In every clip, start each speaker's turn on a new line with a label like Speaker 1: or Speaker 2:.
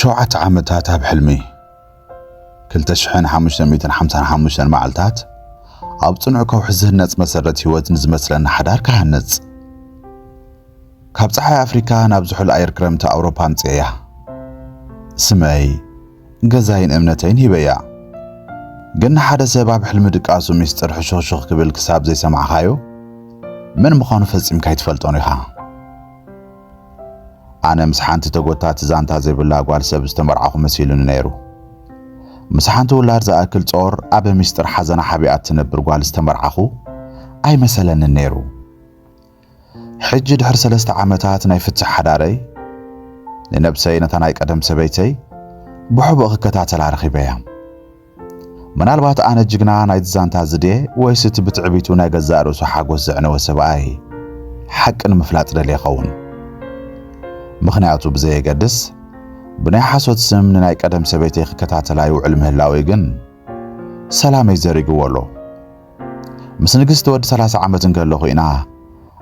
Speaker 1: شوعة عامتات هاب حلمي كلتشحن 555 معلتات أبطنعو كوحزه الناس مسرت هوت نزمسلن حدار كهنز كاب صحي أفريكا نابزحو الأير كرمت أوروبا نتسيا سمعي غزاين امنتين هبايا قلنا حدا سباب حلم دقاسو ميستر حشوشوخ قبل كساب زي سمع خايو من مخانو فزيم كايتفلطون يخا أنا مسحانتي تقوتات زانتا زي بالله قوال سب استمرعاكو مسيلون نيرو مسحانتو ولار زاكل صور أبا ميستر حزنا حبيات تنبر قوال استمرعاكو أي مثلا نيرو حج دحر 3 عامتات ناي فتح حداري لنبسي نتناي قدم سبيتي بحبو كتاتل عرخيبيا منالبات أنا جيجنا ناي زانتا زدي ويست بتعبيتو ناي غزارو سو حاغوس زعنه وسباي حق المفلاط دلي يخون مخنياتو بزي قدس بناي حاسوت سم ناي قدم سبيتي كتاتلا يوعل مهلاوي جن سلام يزريقو ولو مس نغست ود 30 عامت نقلو خوينا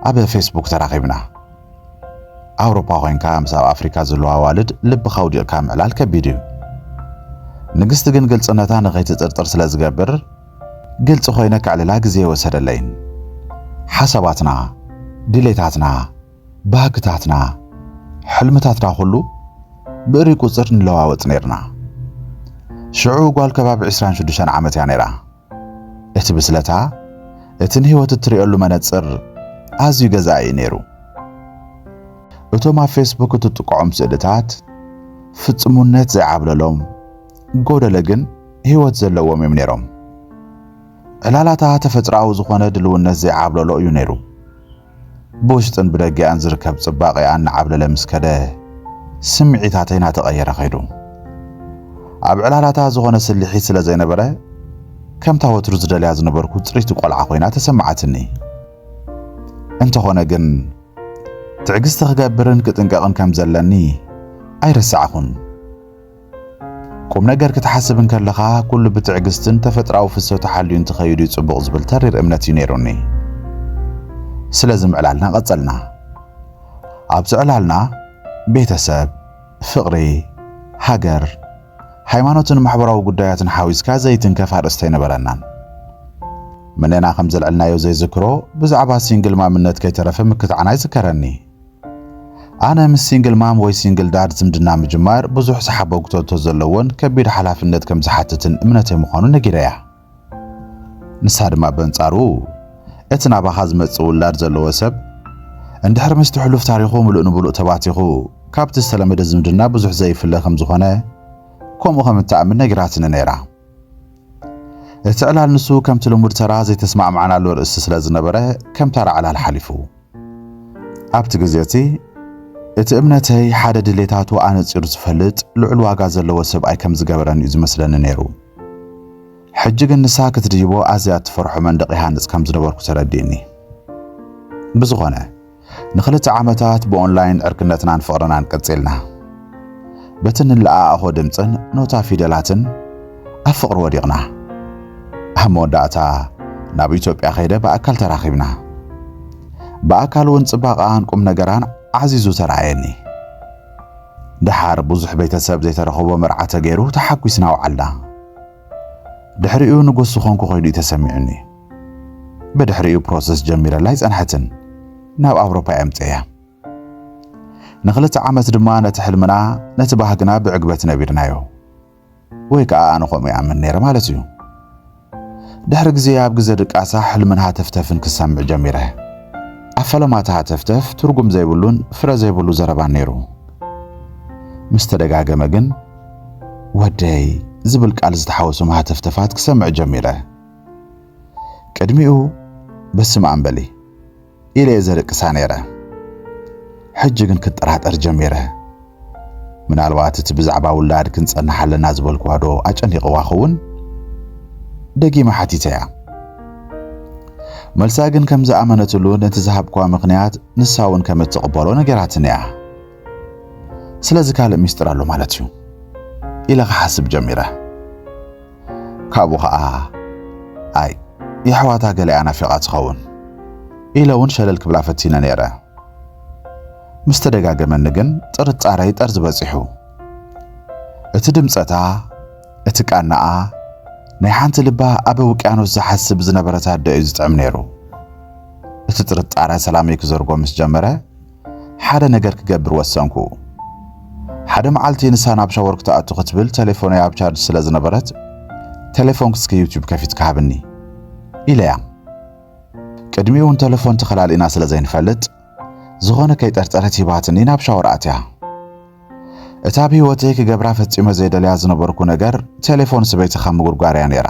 Speaker 1: أبا فيسبوك تراقبنا أوروبا خوينكا مساو أفريكا زلوا والد لب خاودي كامعلال كبيديو نغست جن قلت أنتا نغيت ترتر سلازقبر قلت خوينك على لاقزي وسدلين حساباتنا ديليتاتنا باكتاتنا حلمتاتنا كله بقري قصر نلواوط نيرنا شعو قال كباب 26 عامت يانيرا ات بسلتا اتن هيوت تريقلو منصر ازيو غزاي نيرو اتوما فيسبوك تطقعم سدتات فصمونت زعابللوم ጎደለግን ህይወት ዘለዎም የምኔሮም ዕላላታ ተፈጥራው ዝኾነ ድልውነት ዘይዓብለሎ እዩ ነይሩ ቦሽጥን ብደገያን ዝርከብ ጽባቐያን ዓብለለ ምስከደ ስምዒታተይና ተቀየረ ኸይዱ ኣብ ዕላላታ ዝኾነ ስልሒ ስለ ዘይነበረ ከምታ ወትሩ ዝደልያ ዝነበርኩ ጽሪት ቆልዓ ኮይና ተሰማዓትኒ እንተኾነ ግን ትዕግስቲ ክገብርን ክጥንቀቕን ከም ዘለኒ ኣይረሳዕኹን قم نجر كتحسبن كلخا كل بتعجستن تفتراو في الصوت حاليون تخيلي صبغ زبل ترير امنتي نيروني سلازم علالنا قتلنا عبز علالنا بيتساب فقري هاجر حيوانات محبراو قدايات حاويس كازيتن كفار استين بلنان مننا خمزل علنا يوزي ذكرو بزعبا سينجل ما منت كي ترفم كتعنا يذكرني أنا من سينجل مام وي سينجل داد زمدنا مجمار بزوح سحابة وقتوتو زلوون كبير حلافنت كم زحاتتن امنتي مخانو نجيريا نساد ما بنصارو اتنا بخاز مصو ولاد زلو سب اندحر مستحلو في تاريخو ملؤ نبلؤ تباتيخو كابت السلامة زمدنا بزوح زي فلا خم زخانه كومو خم تأمن نجراتنا نيرا اتعلال نسو كم تلمود ترى زي تسمع معنا لور استسلاز نبره كم ترى على الحليفو ابت غزيتي ات امنتي حدا دليتاتو انصير زفلط لعل واغا زلو سباي كم زغبرن يزمسلن نيرو حجግ نساكت ديبو ازيات فرح مندق يهانص كم زدبركو ترديني بزغونه نخلت عامتات بأونلاين اركنتنا نفقرنا نقصلنا بتن لا اخو دمصن نوتا فيدلاتن افقر وديقنا هموداتا ناب ኢትዮጵያ خيده باكل تراخيبنا باكل ونصباقان قم نغران عزيزو ترعيني دحار بزح بيتسب زي ترخبو مرعته غيرو تحكيسنا وعلا دحريو نغوس خونكو خيدو تسمعني بدحريو بروسس جميره لاي صنحتن ناب اوروبا امتيا نخلت عامت دما نتحلمنا نتباهقنا بعقبت نبيرنايو ويكا انا قوم يعمل نير مالتيو دحر غزياب غزدق اسا حلمنا تفتفن كسمع جميره أفلماتها تفتف ترقم زي بلون فرا زي بلو زربان نيرو مستدقاقة مجن وداي زبلك على زتحاوسو مها تفتفات كسمع جميلة كدميو بس ما أنبلي إلي زرق سانيرة حجقن كترات أرجميرة من الوقت تبزعبا ولاد كنت أنا حل الناس بالكوادو أجاني قواخون دقي ما حتيتيا ملساقن كم زأمنتلو نتزهب كوا مقنيات نساون كم تقبلو نجراتنيا سلازكال ميسترالو مالتيو إلا حسب جميرة كابوها أي يحواتا قلي أنا في قاتخون إلا ونشللك بلا فتينا نيرا مستدقاق منقن ترد عرايد أرز بزيحو اتدمصتا اتقانعا ናይ ሓንቲ ልባ ኣብ ውቅያኖስ ዝሓስብ ዝነበረታ ደይ ዝጥዕም ነይሩ እትጥርጣረ ሰላመይ ክዘርጎ ምስ ጀመረ ሓደ ነገር ክገብር ወሰንኩ ሓደ መዓልቲ ንሳና ኣብ ሻወር ክተኣቱ ክትብል ቴሌፎን ኣብ ቻርጅ ስለ ዝነበረት ቴሌፎን ክስከ ዩቲዩብ ከፊት ካሃብኒ ኢለያ ቅድሚውን ቴሌፎን ተኸላሊና ስለ ዘይንፈልጥ ዝኾነ ከይጠርጠረት ይባትኒ ናብ ሻወር ኣትያ እታ ብህይወተይ ክገብራ ፈጺመ ዘይደልያ ዝነበርኩ ነገር ቴሌፎን ስበይትኻ ምጉርጓርያ ነይራ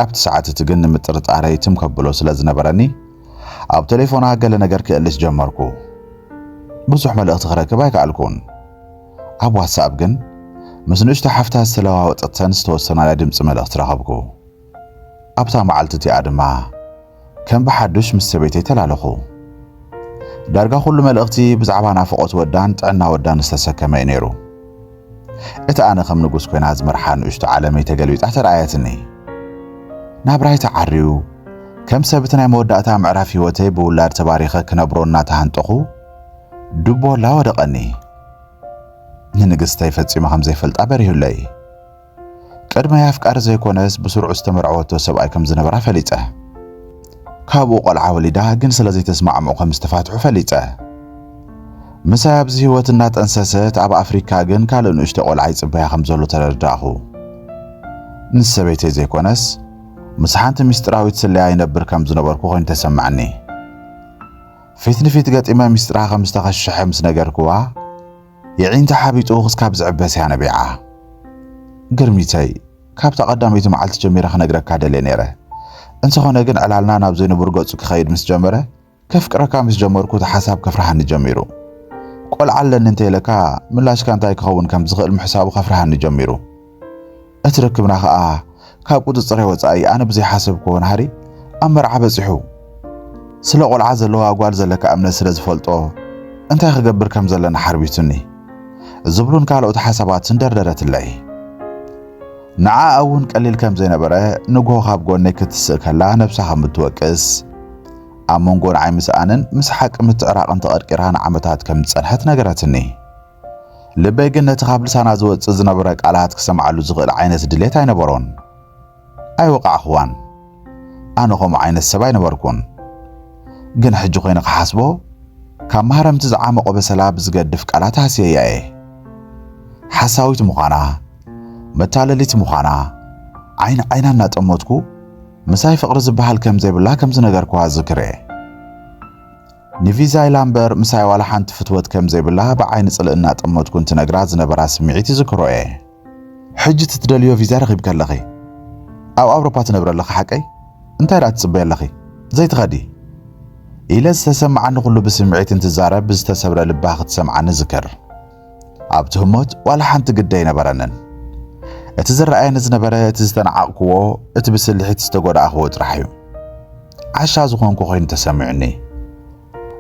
Speaker 1: ኣብቲ ሰዓት እቲ ግን ምጥርጣረይ ትም ከብሎ ስለ ዝነበረኒ ኣብ ቴሌፎና ገለ ነገር ክእልስ ጀመርኩ ብዙሕ መልእኽቲ ክረክብ ኣይከኣልኩን ኣብ ዋትስኣፕ ግን ምስ ንእሽቶ ሓፍታ ዝተለዋወጠተን ዝተወሰናላ ድምፂ መልእኽቲ ረኸብኩ ኣብታ መዓልቲ እቲኣ ድማ ከም ብሓዱሽ ምስ ሰበይተይ ተላለኹ ዳርጋ ኩሉ መልእኽቲ ብዛዕባ ናፍቆት ወዳን ጥዕና ወዳን ዝተሰከመ ነይሩ እቲ ኣነ ከም ንጉስ ኮይና ዝመርሓ ንእሽቶ ዓለመይ ተገልቢጣ ተረኣየትኒ ናብራይ ተዓርዩ ከም ሰብቲ ናይ መወዳእታ ምዕራፍ ህይወተይ ብውላድ ተባሪኸ ክነብሮ እናተሃንጠኹ ድቦ ላወደቐኒ ንንግስተይ ፈጺመ ከም ዘይፈልጣ በሪሁለይ ቅድመ ኣፍቃሪ ዘይኮነስ ብስርዑ ዝተመርዐወቶ ሰብኣይ ከም ዝነበራ ፈሊፀ ካብኡ ቆልዓ ወሊዳ ግን ስለዘይተስማዕምዑ ከም ዝተፋትሑ ፈሊፀ ምሳይ ኣብዚ ህይወት እናጠንሰሰት ኣብ ኣፍሪካ ግን ካልእ ንእሽቶ ቆልዓ ይጽበያ ከም ዘሎ ተረዳእኹ ንሰበይተይ ዘይኮነስ ምስ ሓንቲ ምስጢራዊት ስለያ ይነብር ከም ዝነበርኩ ኮይኑ ተሰማዕኒ ፊት ንፊት ገጢመ ምስጢራ ከም ዝተኸሸሐ ምስ ነገርኩዋ የዒንታ ሓቢጡ ክስካብ ዝዕበስ ያ ነቢዓ ግርሚተይ ካብታ ቀዳመይቲ መዓልቲ ጀሚረ ክነግረካ ደልየ ነይረ እንተኾነ ግን ዕላልና ናብ ዘይንብር ገጹ ክኸይድ ምስ ጀመረ ከፍቅረካ ምስ ጀመርኩ ተሓሳብ ከፍርሃኒ ጀሚሩ ቆልዓ ኣለኒ እንተይለካ ምላሽካ እንታይ ክኸውን ከም ዝኽእል ምሕሳቡ ከፍርሃኒ ጀሚሩ እቲ ርክብና ከዓ ካብ ቁፅፅረይ ወፃኢ ኣነ ብዘይሓሰብክዎ ናህሪ ኣብ መርዓ በፂሑ ስለ ቆልዓ ዘለዋ ጓል ዘለካ እምነት ስለ ዝፈልጦ እንታይ ክገብር ከም ዘለና ሓርቢቱኒ ዝብሉን ካልኦት ሓሳባት እንደርደረትለይ ንዓ እውን ቀሊል ከም ዘይነበረ ንጎ ካብ ጎነይ ክትስእ ከላ ነብሳ ከም እትወቅስ ኣብ መንጎ ንዓይ ምስኣንን ምስ ሓቂ ምትዕራቕን ተቐርቂራ ንዓመታት ከም ዝጸንሐት ነገረትኒ ልበይ ግን ነቲ ካብ ልሳና ዝወፅእ ዝነበረ ቃላት ክሰምዓሉ ዝኽእል ዓይነት ድሌት ኣይነበሮን ኣይወቃዕኽዋን ኣነ ከምኡ ዓይነት ሰብ ኣይነበርኩን ግን ሕጂ ኮይነ ክሓስቦ ካብ ማህረምቲ ዝዓመቆ በሰላ ብዝገድፍ ቃላት ሃስየያ እየ ሓሳዊት ምዃና መታለሊት ምዃና ዓይና እናጠመትኩ ምሳይ ፍቕሪ ዝበሃል ከም ዘይብላ ከም ዝነገርኩዋ ዝክረ ንቪዛ ኢላምበር ምሳይ ዋላ ሓንቲ ፍትወት ከም ዘይብላ ብዓይኒ ጽልእ እናጠመትኩ እንትነግራ ዝነበራ ስምዒት ይዝክሮ እየ ሕጂ ትደልዮ ቪዛ ረኺብካ ኣለኺ ኣብ ኣውሮፓ ትነብር ኣለኺ ሓቀይ እንታይ ዳ ትጽበይ ኣለኺ ዘይትኸዲ ኢለ ዝተሰምዓኒ ኩሉ ብስምዒት እንትዛረብ ብዝተሰብረ ልባ ክትሰምዓኒ ዝክር ኣብ ትህሞት ዋላ ሓንቲ ግዳይ ነበረንን እቲ ዝረኣየኒ ዝነበረ እቲ ዝተነዓቕክዎ እቲ ብስልሒት ዝተጎዳእኽዎ ጥራሕ እዩ ዓሻ ዝኾንኩ ኮይኑ ተሰሚዑኒ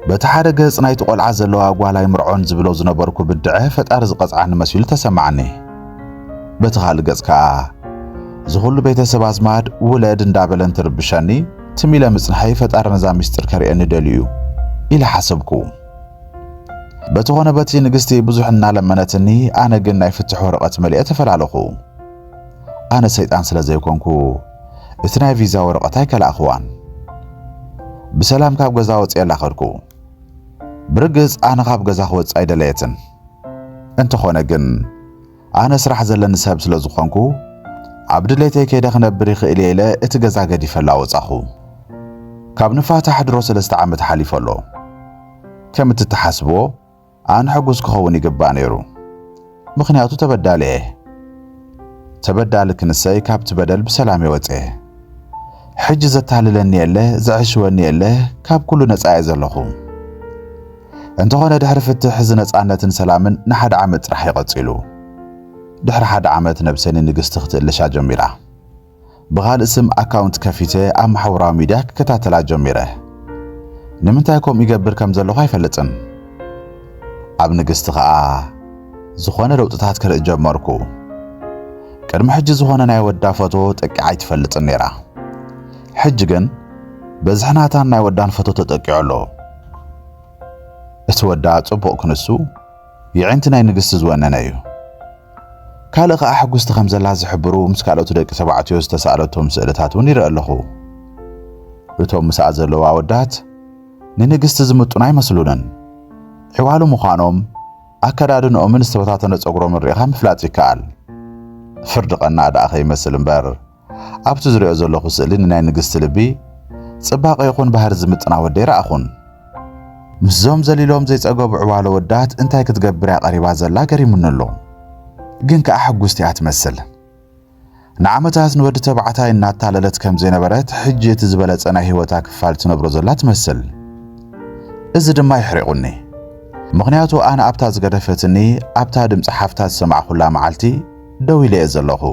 Speaker 1: በቲ ሓደ ገጽ ናይቲ ቆልዓ ዘለዋ ጓላይ ምርዖን ዝብሎ ዝነበርኩ ብድዐ ፈጣሪ ዝቐፅዓኒ መሲሉ ተሰማዕኒ በቲ ካልእ ገጽ ከዓ ዝኹሉ ቤተሰብ ኣዝማድ ውለድ እንዳበለን ትርብሸኒ ትሚለ ምጽንሐይ ፈጣሪ ነዛ ምስጢር ከሪአኒ ደልዩ ኢለ ሓሰብኩ በቲ ኾነ በቲ ንግስቲ ብዙሕ እናለመነትኒ ኣነ ግን ናይ ፍትሕ ወረቐት መሊአ ተፈላለኹ ኣነ ሰይጣን ስለ ዘይኮንኩ እቲ ናይ ቪዛ ወረቐት ኣይከላእኽዋን ብሰላም ካብ ገዛ ወፅየላ ኸድኩ ብርግጽ ኣነ ካብ ገዛ ክወፅእ ኣይደለየትን እንተኾነ ግን ኣነ ስራሕ ዘለኒ ሰብ ስለ ዝኾንኩ ኣብ ድሌተይ ከይደ ክነብር ይኽእል ኢለ እቲ ገዛ ገዲፈላ ወፃኹ ካብ ንፋታሕ ድሮ 3 ዓመት ሓሊፉ ኣሎ ከም እትተሓስብዎ ኣነ ሕጉስ ክኸውን ይግባእ ነይሩ ምኽንያቱ ተበዳሊ እየ ተበዳሊ ክንሰይ ካብቲ በደል ብሰላም ይወፀ ሕጂ ዘታልለኒ የለ ዘዕሽወኒ የለ ካብ ኩሉ ነፃ እየ ዘለኹ እንተኾነ ድሕሪ ፍትሕ ዝነፃነትን ሰላምን ንሓደ ዓመት ጥራሕ ይቐፂሉ ድሕሪ ሓደ ዓመት ነብሰኒ ንግስቲ ክትእልሻ ጀሚራ ብኻልእ ስም ኣካውንት ከፊተ ኣብ ማሕበራዊ ሚድያ ክከታተላ ጀሚረ ንምንታይ ከምኡ ይገብር ከም ዘለኹ ኣይፈልጥን ኣብ ንግስቲ ከዓ ዝኾነ ለውጥታት ክርኢ ጀመርኩ ቅድሚ ሕጂ ዝኾነ ናይ ወዳ ፎቶ ጠቂዓ ኣይትፈልጥን ነይራ ሕጂ ግን በዝሕናታን ናይ ወዳን ፎቶ ተጠቂዑ ኣሎ እቲ ወዳ ጽቡቕ ክንሱ ይዕንቲ ናይ ንግስቲ ዝወነነ እዩ ካልእ ኸዓ ሕጉስቲ ከም ዘላ ዝሕብሩ ምስ ካልኦት ደቂ ተባዕትዮ ዝተሳእለቶም ስእልታት እውን ይርአ ኣለኹ እቶም ምስኣ ዘለዋ ኣወዳት ንንግስቲ ዝምጡና ኣይመስሉንን ሕዋሉ ምዃኖም ኣከዳድንኦምን ዝተበታተነ ፀጉሮምን ርኢኻ ምፍላጥ ይከኣል ፍርዲ ቀናዕ ደኣ ኸይመስል እምበር ኣብቲ ዝሪኦ ዘለኹ ስእሊ ንናይ ንግስቲ ልቢ ጽባቐ ይኹን ባህሪ ዝምጥና ወዲ ይረኣኹን ምስዞም ዘሊሎም ዘይጸገቡ ዕዋሎ ወዳት እንታይ ክትገብር እያ ቀሪባ ዘላ ገሪሙኒ ኣሎ ግን ከዓ ሕጉስቲ እያ ትመስል ንዓመታት ንወዲ ተባዕታይ እናታለለት ከም ዘይነበረት ሕጂ እቲ ዝበለጸ ናይ ህይወታ ክፋል ትነብሮ ዘላ ትመስል እዚ ድማ ይሕሪቑኒ ምኽንያቱ ኣነ ኣብታ ዝገደፈትኒ ኣብታ ድምፂ ሓፍታ ዝሰማዕ ኩላ መዓልቲ ደው ኢለ እየ ዘለኹ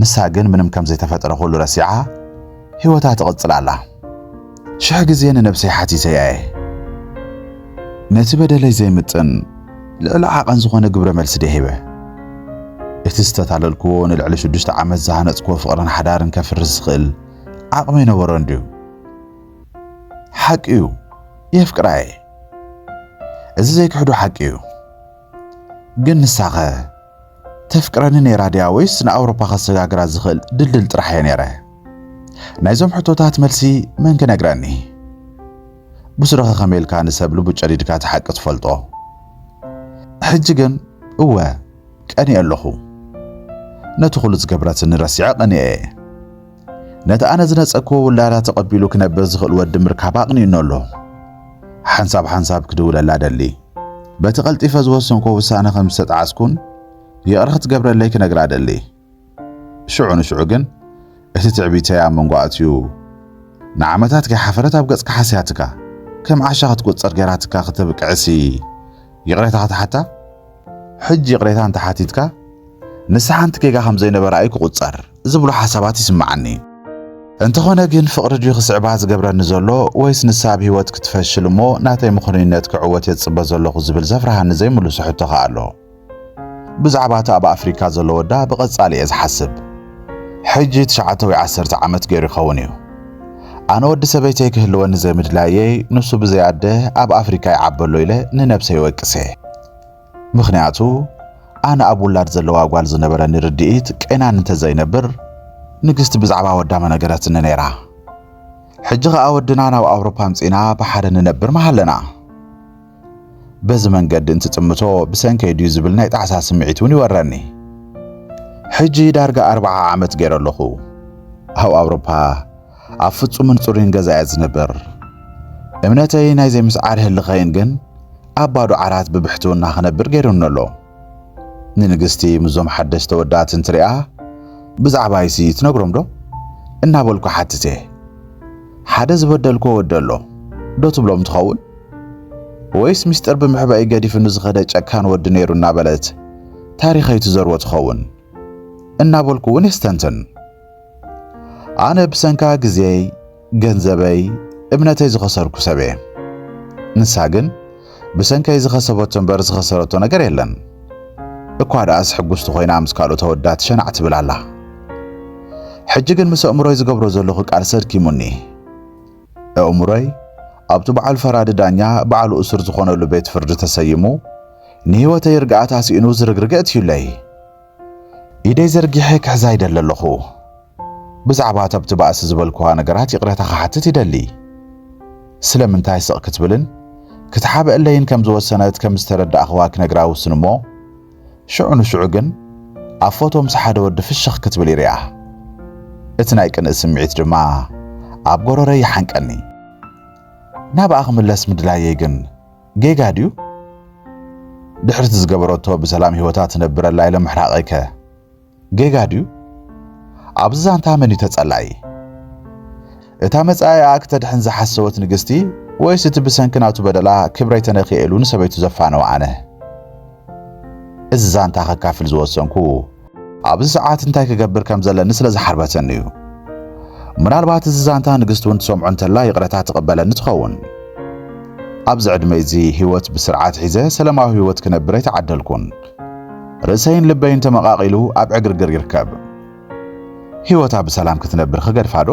Speaker 1: ንሳ ግን ምንም ከም ዘይተፈጠረ ኩሉ ረሲዓ ህይወታ ትቕፅል ኣላ ሽሕ ግዜ ንነብሰይ ሓቲተ እየ ነቲ በደለይ ዘይምጥን ልዕሊ ዓቐን ዝኾነ ግብረ መልሲ ደሂበ እቲ ዝተታለልክዎ ንልዕሊ 6 ዓመት ዝሃነፅክዎ ፍቕርን ሓዳርን ከፍርስ ዝኽእል ዓቕሚ ይነበሮን ድዩ ሓቂ እዩ የፍቅራ እየ እዚ ዘይክሕዱ ሓቂ እዩ ግን ንሳኸ ተፍቅረኒ ነይራ ድያ ወይስ ንኣውሮፓ ከሰጋግራ ዝኽእል ድልድል ጥራሕ እየ ነይረ ናይዞም ሕቶታት መልሲ መን ክነግረኒ ብስረኸ ኸመልካ ንሰብ ልቡ ጨዲድካ ትሓቂ ትፈልጦ ሕጂ ግን እወ ቀኒአ ኣለኹ ነቲ ኩሉ ዝገበረትኒ ረሲዐ ቀኒአ እየ ነቲ ኣነ ዝነፀክዎ ውላዳ ተቐቢሉ ክነብር ዝኽእል ወዲ ምርካብ ኣቕኒኡኒ ኣሎ ሓንሳብ ክድውለላ ደሊ በቲ ቐልጢፈ ዝወሰንኮ ውሳነ ከም ዝተጣዓስኩን ይቕሪ ክትገብረለይ ክነግራ ደሊ ሽዑ ንሽዑ ግን እቲ ትዕቢተይ ኣብ መንጎ ኣትዩ ንዓመታት ከይሓፈረት ኣብ ገጽካ ሓስያትካ ከም ዓሻ ክትቁፀር ገይራትካ ክትብቅዕሲ ይቕሬታ ክትሓታ ሕጂ ይቕሬታ እንተሓቲትካ ንስሓ ሓንቲ ጌጋ ከም ዘይነበረ ኣይ ክቁፀር ዝብሉ ሓሳባት ይስምዓኒ እንተኾነ ግን ፍቕሪ ድዩ ክስዕባ ዝገብረኒ ዘሎ ወይስ ንሳ ኣብ ህይወት ክትፈሽል እሞ ናተይ ምኽንነት ክዕወት የፅበ ዘለኹ ዝብል ዘፍርሃኒ ዘይምልሶ ሕቶ ኸ ኣሎ ብዛዕባ እቲ ኣብ ኣፍሪካ ዘሎ ወዳ ብቐጻሊ እየ ዝሓስብ ሕጂ 9 ወይ 10 ዓመት ገይሩ ይኸውን እዩ ኣነ ወዲ ሰበይተይ ክህልወኒ ዘይምድላየይ ንሱ ብዘያደ ኣብ ኣፍሪካ ይዓበሎ ኢለ ንነብሰይ ወቅሰ ምኽንያቱ ኣነ ኣብ ውላድ ዘለዋ ጓል ዝነበረኒ ርድኢት ቀናን እንተዘይነብር ንግስቲ ብዛዕባ ወዳ መነገረትኒ ነይራ ሕጂ ኸኣ ወድና ናብ ኣውሮፓ ምፂና ብሓደ ንነብር መሃለና በዚ መንገዲ እንትጥምቶ ብሰንከይ ድዩ ዝብል ናይ ጣዕሳ ስምዒት እውን ይወረኒ ሕጂ ዳርጋ 40 ዓመት ገይረ ኣለኹ ኣብ ኣውሮፓ ኣብ ፍጹምን ጽሩይን ገዛ እየ ዝነብር እምነተይ ናይ ዘይምስዓር ህልኸይን ግን ኣብ ባዶ ዓራት ብብሕትውና ክነብር ገይሩኒ ኣሎ ንንግስቲ ምዞም ሓደሽተ ወዳት እንትሪኣ ብዛዕባ ይሲ ትነግሮም ዶ እናበልኩ ሓትተ ሓደ ዝበደልኮ ወዲ ኣሎ ዶ ትብሎም ትኸውን ወይስ ምስጢር ብምሕባይ ገዲፍኑ ዝኸደ ጨካን ወዲ ነይሩ እናበለት ታሪኸይ ትዘርዎ ትኸውን እናበልኩ እውን የስተንትን ኣነ ብሰንካ ግዜይ ገንዘበይ እምነተይ ዝኸሰርኩ ሰብ እየ ንሳ ግን ብሰንከይ ዝኸሰበቶ እምበር ዝኸሰረቶ ነገር የለን እኳ ደኣስ ሕጉስቲ ኮይና ምስ ካልኦት ወዳት ሸናዕ ትብል ኣላ ሕጂ ግን ምስ ኣእምሮይ ዝገብሮ ዘለኹ ቃል ሰድኪሙኒ ኣእምሮይ ኣብቲ በዓል ፈራዲ ዳኛ በዓሉ እስር ዝኾነሉ ቤት ፍርዲ ተሰይሙ ንህይወተይ ርግኣት ኣስኢኑ ዝርግርግእ እትዩለይ ኢደይ ዘርጊሐ ክሕዛ ይደሊ ኣለኹ ብዛዕባ ተብቲ ባእሲ ዝበልክዋ ነገራት ይቕሬታ ክሓትት ይደሊ ስለምንታይ ስቕ ክትብልን ክትሓብአለይን ከም ዝወሰነት ከም ዝተረዳእኽዋ ክነግራ ውስን እሞ ሽዑ ንሽዑ ግን ኣብ ፎቶ ምስ ሓደ ወዲ ፍሽኽ ክትብል ይርያ እቲ ናይ ቅንእ ስምዒት ድማ ኣብ ጎረረይ ይሓንቀኒ ናብኣ ክምለስ ምድላየይ ግን ጌጋ ድዩ ድሕርቲ ዝገበረቶ ብሰላም ህይወታ ትነብረላ ኢለ ምሕራቐይከ ጌጋ ድዩ ኣብዚ ዛንታ መን እዩ ተጸላኢ እታ መጻኢኣ ክተድሕን ዝሓሰወት ንግስቲ ወይስ እቲ ብሰንኪ ናቱ በደላ ክብረይ ተነኺኤሉ ንሰበይቱ ዘፋነው ኣነ እዚ ዛንታ ከካፍል ዝወሰንኩ ኣብዚ ሰዓት እንታይ ክገብር ከም ዘለኒ ስለ ዝሓርበተኒ እዩ ምናልባት እዚ ዛንታ ንግስቲ እውን ትሰምዖ እንተላ ይቕረታ ትቕበለኒ ትኸውን ኣብዚ ዕድመ እዚ ህይወት ብስርዓት ሒዘ ሰላማዊ ህይወት ክነብር ኣይተዓደልኩን ርእሰይን ልበይን ተመቓቒሉ ኣብ ዕግርግር ይርከብ ህይወታ ብሰላም ክትነብር ክገድፋ ዶ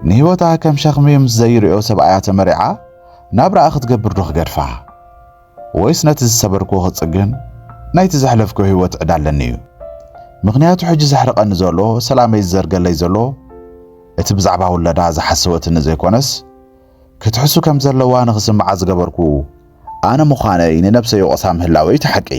Speaker 1: ንህይወታ ከም ሸኽሚ ምስ ዘይርኦ ሰብኣያ ተመሪዓ ናብራኣ ክትገብር ዶ ክገድፋ ወይስ ነቲ ዝሰበርክዎ ክጽግን ናይቲ ዘሕለፍኮ ህይወት ዕዳለኒ እዩ ምክንያቱ ሕጂ ዘሕርቀኒ ዘሎ ሰላመይ ዝዘርገለይ ዘሎ እቲ ብዛዕባ ውለዳ ዝሓስበትኒ ዘይኮነስ ክትሕሱ ከም ዘለዋ ንኽስምዓ ዝገበርኩ ኣነ ምዃነይ ንነብሰይ ቆሳ ምህላወይ ተሓቂ